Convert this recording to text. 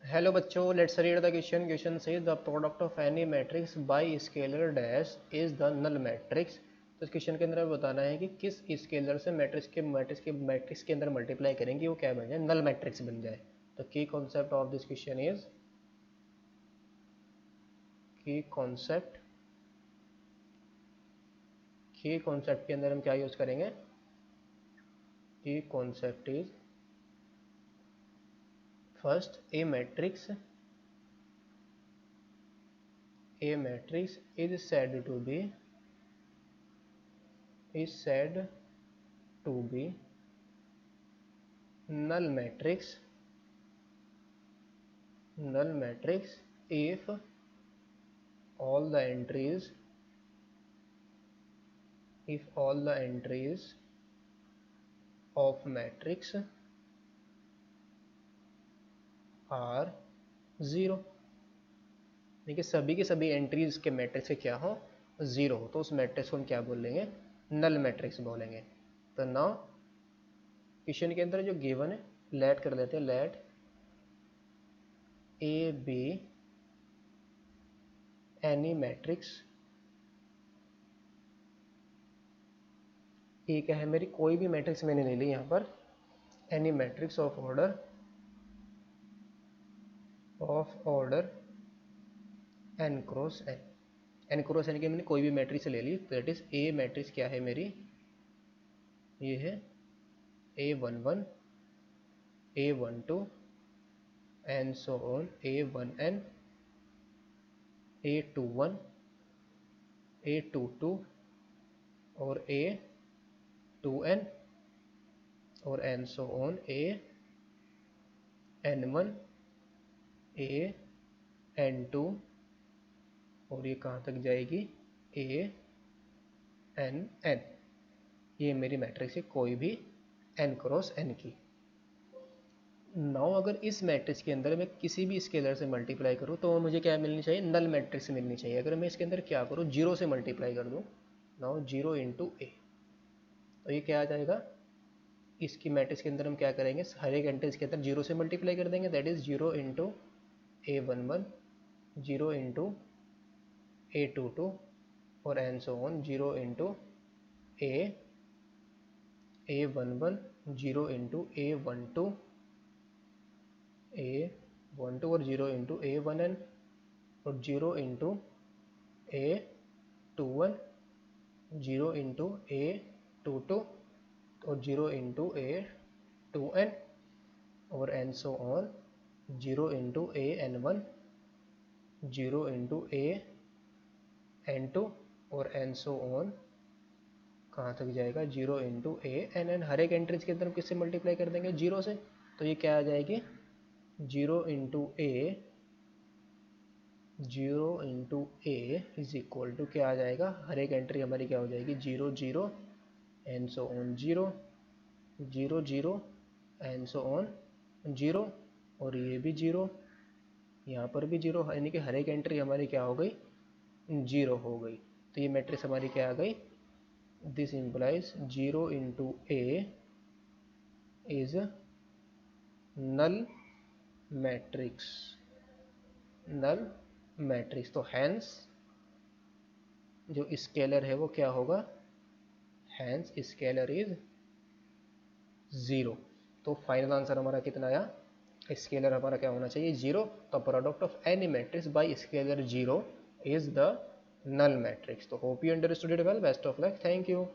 Hello बच्चों, let's read the question. Question says the product of any matrix by scalar dash is the null matrix. तो इस question के अंदर हमें बताना है कि किस स्केलर से मैट्रिक्स के अंदर मल्टीप्लाई करेंगे वो क्या बन जाए, नल मैट्रिक्स बन जाए। तो की concept of this question is की कॉन्सेप्ट के अंदर हम क्या यूज करेंगे। की concept is first a matrix is said to be null matrix if all the entries of matrix are zero. देखिए सभी के सभी एंट्रीज के मैट्रिक्स के क्या हो, जीरो हो, तो उस मैट्रिक्स को हम क्या बोलेंगे, नल मैट्रिक्स बोलेंगे। तो नाउ क्वेश्चन के अंदर जो गिवन है, लेट कर लेते हैं, let A be any matrix. A क्या है मेरी, कोई भी मैट्रिक्स मैंने ले ली यहाँ पर, any matrix of order n cross n की मैंने कोई भी मैट्रिक्स ले ली, दैट इज ए मैट्रिक्स क्या है मेरी, ये है A11 A12 and so on, A1n A21 A22 और A2n और and so on AN1 AN2 और ये कहाँ तक जाएगी ANn। ये मेरी मैट्रिक्स है कोई भी n क्रॉस n की। नाउ अगर इस मैट्रिक्स के अंदर मैं किसी भी स्केलर से मल्टीप्लाई करूँ तो मुझे क्या मिलनी चाहिए, नल मैट्रिक्स मिलनी चाहिए। अगर मैं इसके अंदर क्या करूँ, जीरो से मल्टीप्लाई कर दूँ, नाउ जीरो इंटू ए, तो ये क्या आ जाएगा, इसकी मैट्रिक्स के अंदर हम क्या करेंगे, हर एक एंट्रीज के अंदर जीरो से मल्टीप्लाई कर देंगे, that is zero into A11 zero into A22 और and so on, zero into A11 zero into A12 और जीरो इंटू A1n और zero into A21 zero into A22 और जीरो इंटू A2n और and so on, zero into AN1 zero into AN2 और and so on, कहाँ तक जाएगा, zero into ANn। हर एक entries के अंदर हम किससे मल्टीप्लाई कर देंगे, जीरो से। तो ये क्या आ जाएगी, zero into a is equal to क्या आ जाएगा, हर एक एंट्री हमारी क्या हो जाएगी, zero zero and so on zero, zero zero and so on zero, और ये भी जीरो, यहाँ पर भी जीरो, यानी कि हर एक एंट्री हमारी क्या हो गई, जीरो हो गई। तो ये मैट्रिक्स हमारी क्या आ गई, this implies zero into a is null matrix. तो हैंस जो स्केलर है वो क्या होगा, हैंस स्केलर इज जीरो। तो फाइनल आंसर हमारा कितना आया, स्केलर हमारा क्या होना चाहिए, जीरो। तो product of any matrix by scalar zero is the null matrix. तो hope you understood it well, best of luck, thank you.